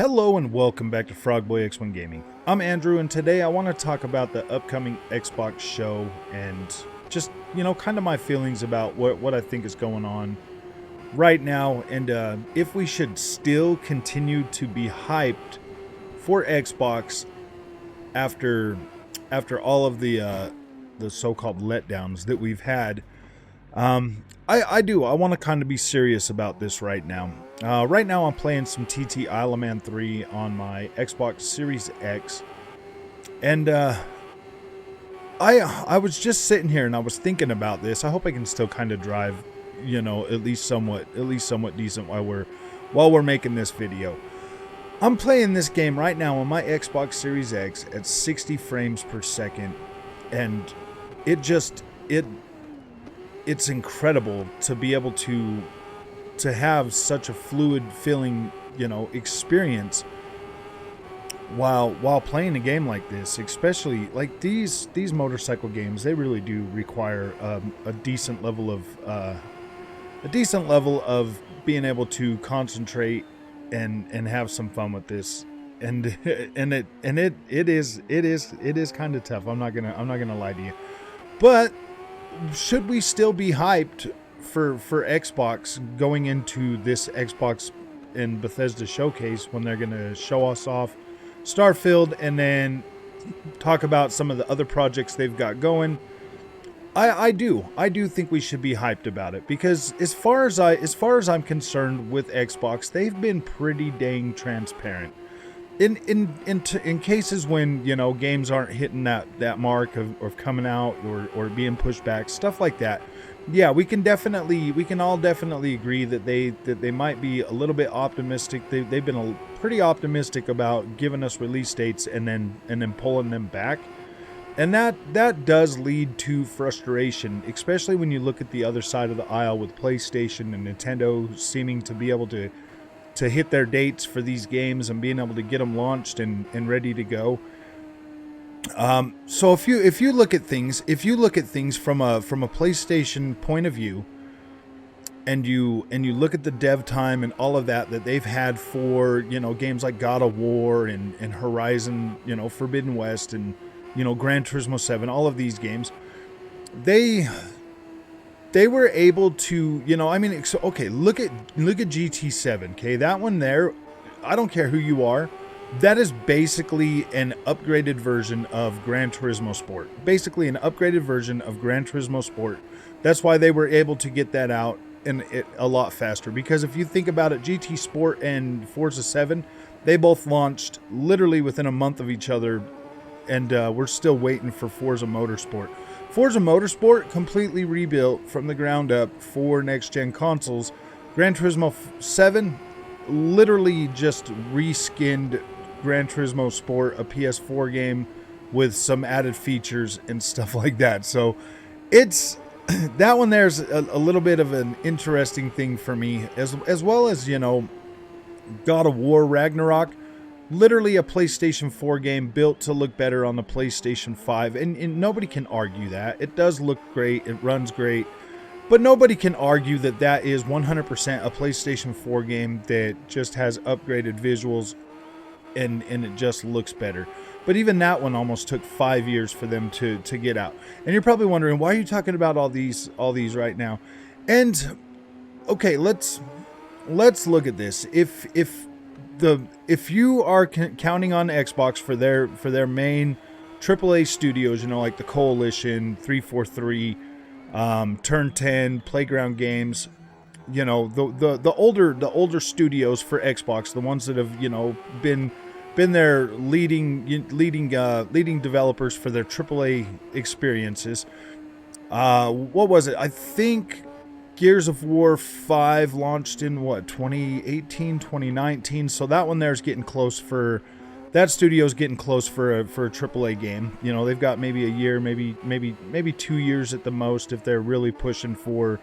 Hello and welcome back to Frogboy X1 Gaming. I'm Andrew, and today I want to talk about the upcoming Xbox show and just, kind of my feelings about what I think is going on right now, and if we should still continue to be hyped for Xbox after all of the so-called letdowns that we've had. I want to kind of be serious about this right now. Right now I'm playing some TT Isle of Man 3 on my Xbox Series X. And I was just sitting here and I was thinking about this. I hope I can still kind of drive, at least somewhat decent while we're making this video. I'm playing this game right now on my Xbox Series X at 60 frames per second, and it's incredible to be able to have such a fluid feeling, experience while playing a game like this. Especially like these motorcycle games, they really do require a decent level of being able to concentrate and have some fun with this. And it is kind of tough. I'm not gonna lie to you, but should we still be hyped for Xbox going into this Xbox and Bethesda showcase when they're going to show us off Starfield and then talk about some of the other projects they've got going? I do think we should be hyped about it, because as far as I'm concerned with Xbox, they've been pretty dang transparent. In cases when games aren't hitting that mark of coming out or being pushed back, stuff like that, yeah, we can all definitely agree that they might be a little bit optimistic. They've been pretty optimistic about giving us release dates and then pulling them back, and that does lead to frustration, especially when you look at the other side of the aisle with PlayStation and Nintendo seeming to be able to hit their dates for these games and being able to get them launched and ready to go. So if you look at things from a PlayStation point of view, and you look at the dev time and all of that they've had for games like God of War and Horizon, Forbidden West, and Gran Turismo 7, all of these games, they were able to, okay, look at GT7, okay? That one there, I don't care who you are, that is basically an upgraded version of Gran Turismo Sport. Basically an upgraded version of Gran Turismo Sport. That's why they were able to get that out a lot faster, because if you think about it, GT Sport and Forza 7, they both launched literally within a month of each other, and we're still waiting for Forza Motorsport. Forza Motorsport completely rebuilt from the ground up for next-gen consoles. Gran Turismo 7 literally just reskinned Gran Turismo Sport, a PS4 game with some added features and stuff like that. So it's that one there's a little bit of an interesting thing for me, as well as God of War Ragnarok. Literally a PlayStation 4 game built to look better on the PlayStation 5. And nobody can argue that. It does look great. It runs great. But nobody can argue that is 100% a PlayStation 4 game that just has upgraded visuals and it just looks better. But even that one almost took 5 years for them to get out. And you're probably wondering, why are you talking about all these right now? And okay, let's look at this. If you are counting on Xbox for their main AAA studios, like the Coalition, 343, Turn 10, Playground Games, the older studios for Xbox, the ones that have been their leading developers for their AAA experiences. What was it? I think Gears of War 5 launched in 2018, 2019. So that one there's getting close for that studio's getting close for a AAA game. They've got maybe a year, maybe 2 years at the most if they're really pushing for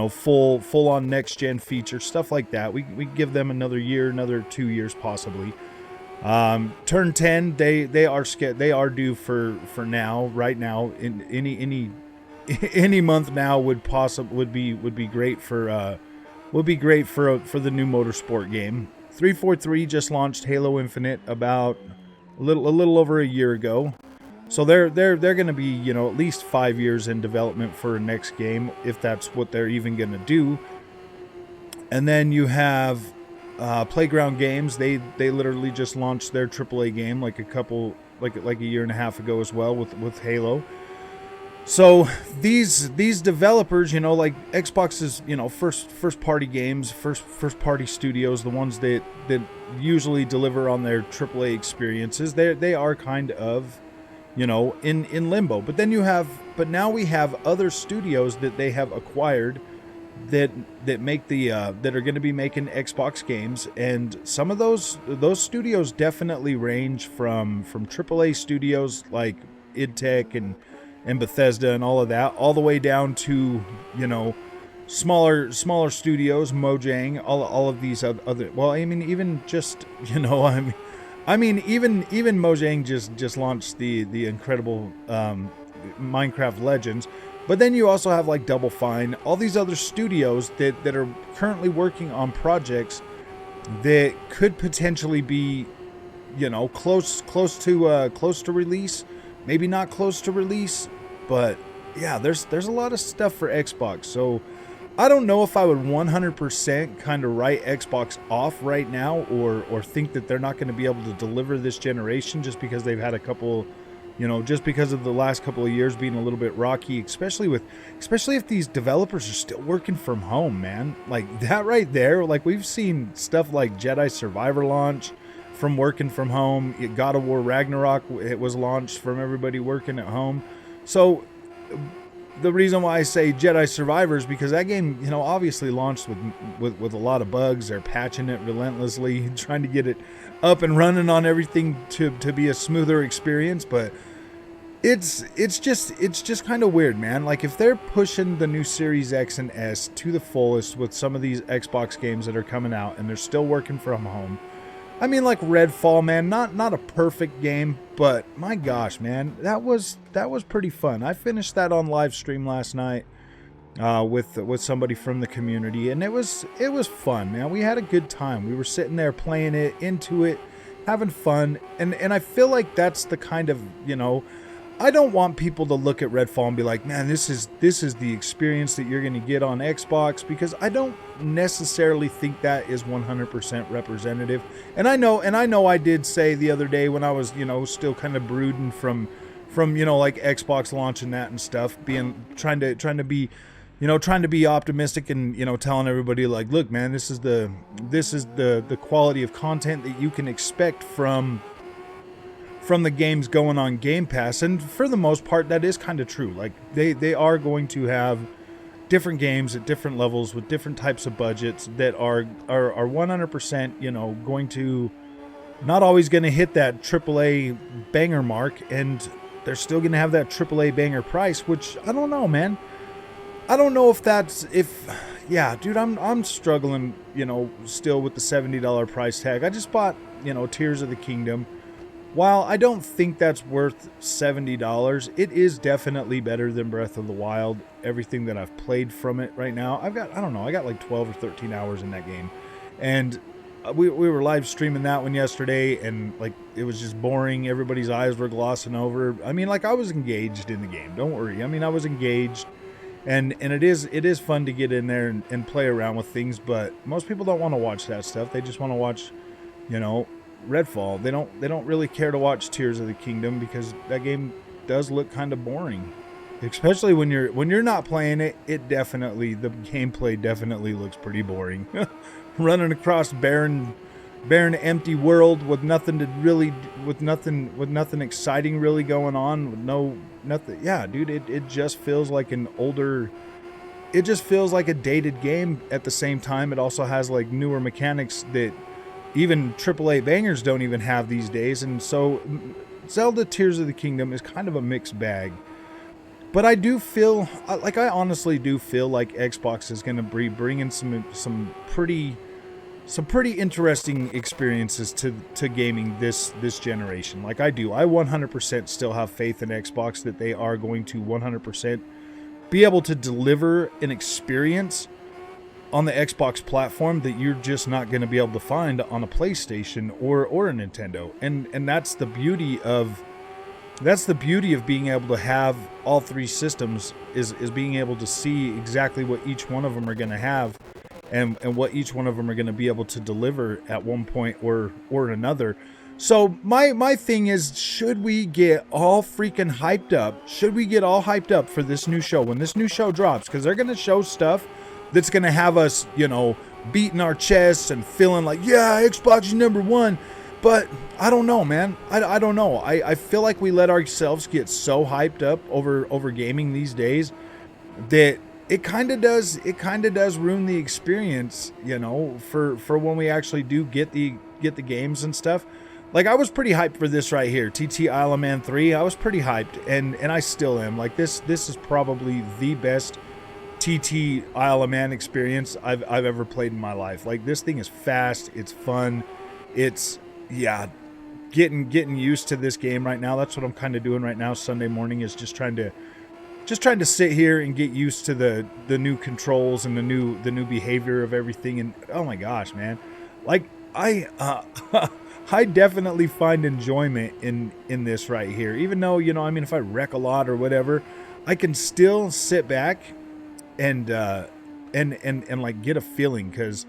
full on next gen features, stuff like that. We give them another year, another 2 years possibly. Turn 10, they are due for now, right now. In any month now would be great for would be great for the new motorsport game. 343 just launched Halo Infinite about a little over a year ago. So they're going to be, you know, at least 5 years in development for a next game, if that's what they're even going to do. And then you have Playground Games. They literally just launched their AAA game like a year and a half ago as well with Halo. So these developers, you know, like Xbox's, you know, first party games, first party studios, the ones that usually deliver on their AAA experiences, they are kind of, you know, in limbo. But now we have other studios that they have acquired that make that are going to be making Xbox games, and some of those studios definitely range from AAA studios like id Tech and Bethesda and all of that, all the way down to, you know, smaller studios, Mojang, all of these other. Well, I mean, even just, you know, I mean, even Mojang just launched the incredible Minecraft Legends, but then you also have like Double Fine, all these other studios that are currently working on projects that could potentially be, you know, close to release, maybe not close to release, but yeah, there's a lot of stuff for Xbox. So I don't know if I would 100% kind of write Xbox off right now, or think that they're not going to be able to deliver this generation just because they've had a couple, you know, just because of the last couple of years being a little bit rocky, especially if these developers are still working from home, man. Like that right there, like we've seen stuff like Jedi Survivor launch from working from home. God of War Ragnarok, it was launched from everybody working at home. So the reason why I say Jedi Survivor is because that game, you know, obviously launched with a lot of bugs. They're patching it relentlessly, trying to get it up and running on everything to be a smoother experience. But it's just kind of weird, man. Like if they're pushing the new Series X and S to the fullest with some of these Xbox games that are coming out, and they're still working from home. I mean, like Redfall, man, not a perfect game, but my gosh, man, that was pretty fun. I finished that on live stream last night with somebody from the community, and it was fun, man. We had a good time. We were sitting there playing it, into it, having fun, and I feel like that's the kind of, you know, I don't want people to look at Redfall and be like, man, this is the experience that you're going to get on Xbox, because I don't necessarily think that is 100% representative. And I know I did say the other day when I was, you know, still kind of brooding from you know, like Xbox launching that and stuff, trying to be, you know, trying to be optimistic and, you know, telling everybody like, look, man, this is the quality of content that you can expect from the games going on Game Pass. And for the most part, that is kind of true. Like they are going to have different games at different levels with different types of budgets that are 100%, you know, going to not always going to hit that AAA banger mark, and they're still going to have that AAA banger price, which I don't know, man. I don't know yeah, dude, I'm struggling, you know, still with the $70 price tag. I just bought, you know, Tears of the Kingdom. While I don't think that's worth $70, it is definitely better than Breath of the Wild. Everything that I've played from it right now, I got like 12 or 13 hours in that game. And we were live streaming that one yesterday, and like it was just boring. Everybody's eyes were glossing over. I mean, like I was engaged in the game. Don't worry. I mean, I was engaged. And it is fun to get in there and play around with things, but most people don't want to watch that stuff. They just want to watch, you know, Redfall. They don't really care to watch Tears of the Kingdom because that game does look kind of boring, especially when you're not playing it. The gameplay definitely looks pretty boring. Running across barren empty world with nothing exciting really going on, with nothing. Yeah, dude, it just feels like it just feels like a dated game. At the same time, it also has like newer mechanics that even AAA bangers don't even have these days. And so Zelda Tears of the Kingdom is kind of a mixed bag. But I honestly do feel like Xbox is going to be bringing some pretty interesting experiences to gaming this generation. Like I 100% still have faith in Xbox that they are going to 100% be able to deliver an experience on the Xbox platform that you're just not going to be able to find on a PlayStation or a Nintendo. And that's the beauty of being able to have all three systems is being able to see exactly what each one of them are going to have and what each one of them are going to be able to deliver at one point or another. So my thing is, should we get all freaking hyped up? Should we get all hyped up for this new show when this new show drops? Because they're going to show stuff that's going to have us, beating our chests and feeling like, yeah, Xbox is number one. But I don't know, man. I don't know. I feel like we let ourselves get so hyped up over gaming these days that it kind of does ruin the experience, for when we actually do get the games and stuff. Like, I was pretty hyped for this right here, TT Isle of Man 3. I was pretty hyped, and I still am. Like, this is probably the best TT Isle of Man experience I've ever played in my life. Like, this thing is fast, it's fun, it's, yeah, getting used to this game right now. That's what I'm kind of doing right now. Sunday morning is just trying to sit here and get used to the new controls and the new behavior of everything. And oh my gosh, man, like I definitely find enjoyment in this right here. Even though, if I wreck a lot or whatever, I can still sit back and like get a feeling, because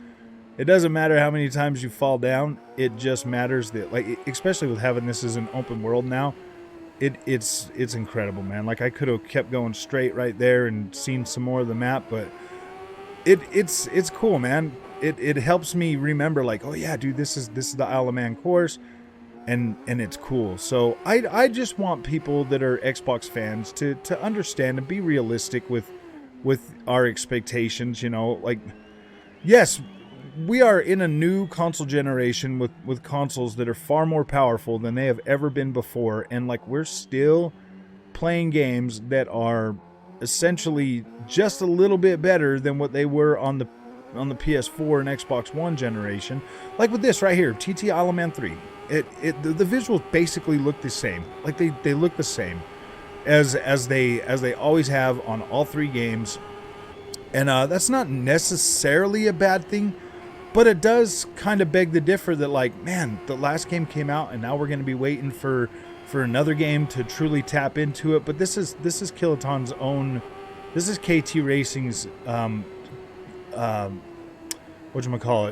it doesn't matter how many times you fall down. It just matters that, like, especially with having this as an open world now, it's incredible, man. Like, I could have kept going straight right there and seen some more of the map, but it's cool, man. It helps me remember, like, oh yeah, dude, this is the Isle of Man course, and it's cool. So I just want people that are Xbox fans to understand and be realistic with our expectations. Like, yes, we are in a new console generation with consoles that are far more powerful than they have ever been before, and like, we're still playing games that are essentially just a little bit better than what they were on the PS4 and Xbox One generation. Like with this right here, TT Isle of Man 3. The visuals basically look the same. Like, they look the same as they always have on all three games. And that's not necessarily a bad thing, but it does kind of beg the differ that, like, man, the last game came out and now we're going to be waiting for another game to truly tap into it. But this is Kiloton's own, this is KT Racing's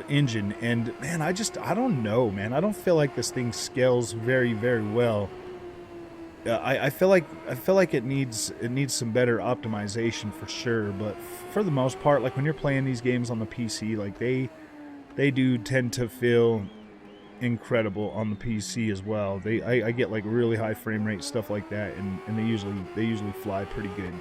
engine. And man, I don't know, man. I don't feel like this thing scales very, very well. I feel like it needs some better optimization for sure, but for the most part, like, when you're playing these games on the PC, like, they do tend to feel incredible on the PC as well. I get like really high frame rate stuff like that, and they usually fly pretty good.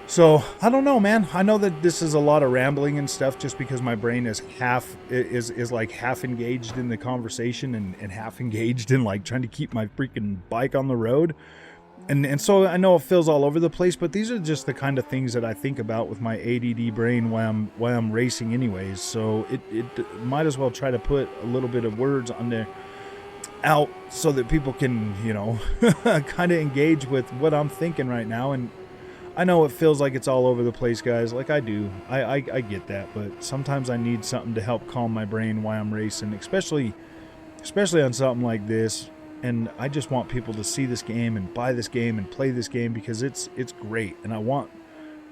So I don't know, man. I know that this is a lot of rambling and stuff, just because my brain is half engaged in the conversation and half engaged in, like, trying to keep my freaking bike on the road. And so I know it feels all over the place, but these are just the kind of things that I think about with my ADD brain while I'm racing anyways. So it might as well try to put a little bit of words on there out so that people can, kind of engage with what I'm thinking right now. And I know it feels like it's all over the place, guys. Like, I do. I get that, but sometimes I need something to help calm my brain while I'm racing, especially on something like this. And I just want people to see this game and buy this game and play this game, because it's great, and I want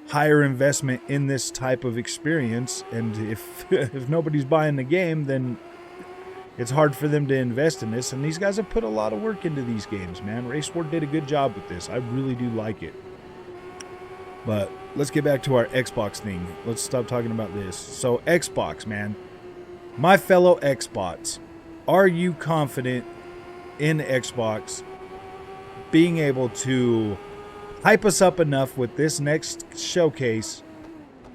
higher investment in this type of experience. And if nobody's buying the game, then it's hard for them to invest in this. And these guys have put a lot of work into these games, man. Racewar did a good job with this. I really do like it. But let's get back to our Xbox thing. Let's stop talking about this. So, Xbox, man. My fellow Xbox, are you confident in Xbox being able to hype us up enough with this next showcase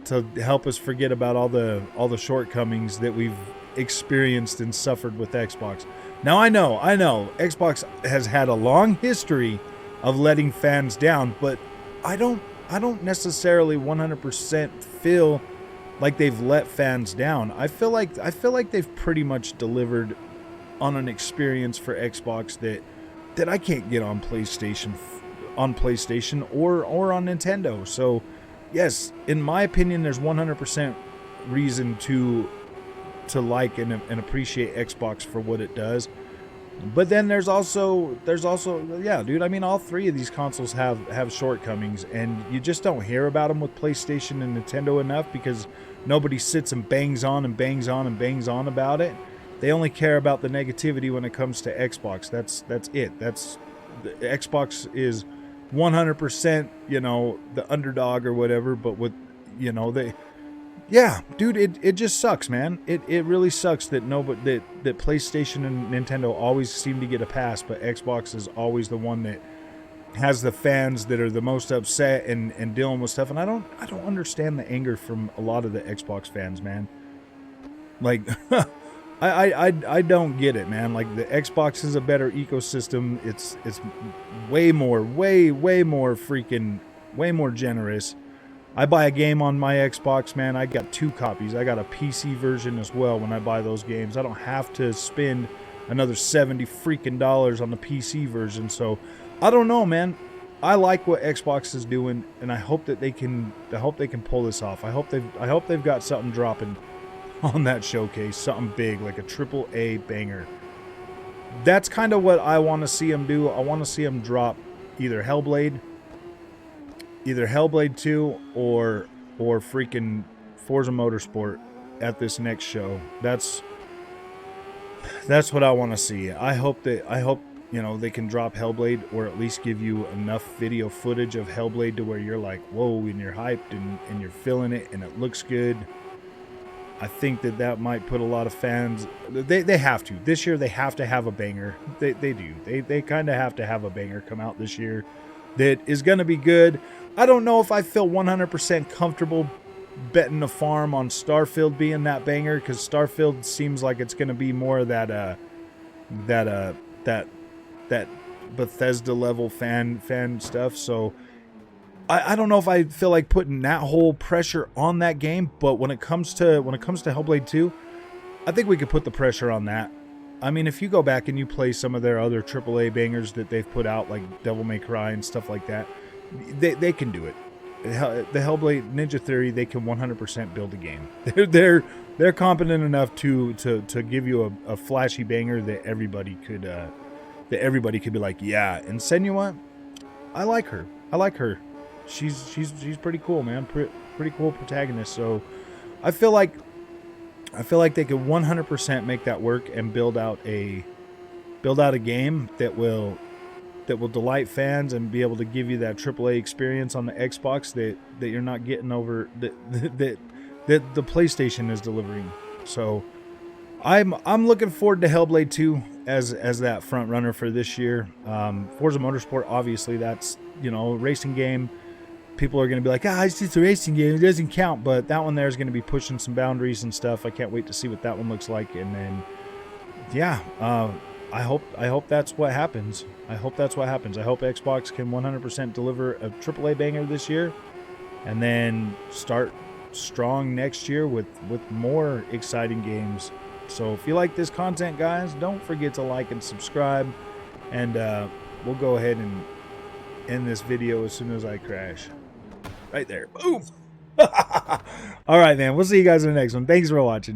to help us forget about all the shortcomings that we've experienced and suffered with Xbox? Now, I know Xbox has had a long history of letting fans down, but I don't necessarily 100% feel like they've let fans down. I feel like they've pretty much delivered on an experience for Xbox that I can't get on PlayStation or on Nintendo. So, yes, in my opinion, there's 100% reason to like and appreciate Xbox for what it does. But then there's also yeah, dude, I mean, all three of these consoles have shortcomings, and you just don't hear about them with PlayStation and Nintendo enough because nobody sits and bangs on and bangs on and bangs on about it. They only care about the negativity when it comes to Xbox. That's it. That's the Xbox is 100%, you know, the underdog or whatever, but with, you know, yeah, dude, it just sucks, man. It really sucks that that PlayStation and Nintendo always seem to get a pass, but Xbox is always the one that has the fans that are the most upset and dealing with stuff. And I don't understand the anger from a lot of the Xbox fans, man. Like, I don't get it, man. Like, the Xbox is a better ecosystem. It's way more freaking way more generous. I buy a game on my Xbox, man, I got 2 copies. I got a PC version as well when I buy those games. I don't have to spend another $70 freaking dollars on the PC version. So, I don't know, man. I like what Xbox is doing, and I hope that they can pull this off. I hope they've got something dropping on that showcase, something big, like a AAA banger. That's kind of what I want to see them do. I want to see them drop either Hellblade 2 or freaking Forza Motorsport at this next show. That's what I want to see. I hope you know, they can drop Hellblade, or at least give you enough video footage of Hellblade to where you're like, whoa, and you're hyped and you're feeling it and it looks good. I think that might put a lot of fans. They have to. This year they have to have a banger. They do. They kind of have to have a banger come out this year that is going to be good. I don't know if I feel 100% comfortable betting the farm on Starfield being that banger, because Starfield seems like it's going to be more of that Bethesda level fan stuff. So I don't know if I feel like putting that whole pressure on that game. But when it comes to Hellblade 2, I think we could put the pressure on that. I mean, if you go back and you play some of their other AAA bangers that they've put out, like Devil May Cry and stuff like that, they can do it. The Hellblade Ninja Theory, they can 100% build a game. They're competent enough to give you a flashy banger that everybody could be like, yeah. And Senua, I like her. She's pretty cool, man. Pretty cool protagonist. So I feel like they could 100% make that work and build out a game that will delight fans and be able to give you that AAA experience on the Xbox that you're not getting over that the PlayStation is delivering. So I'm looking forward to Hellblade 2 as that front runner for this year. Forza Motorsport, obviously, that's, you know, a racing game. People are going to be like, it's just a racing game, it doesn't count. But that one there is going to be pushing some boundaries and stuff. I can't wait to see what that one looks like. And then, yeah, I hope that's what happens. I hope Xbox can 100% deliver a AAA banger this year, and then start strong next year with more exciting games. So if you like this content, guys, don't forget to like and subscribe. And we'll go ahead and end this video as soon as I crash. Right there. Boom. All right, man. We'll see you guys in the next one. Thanks for watching.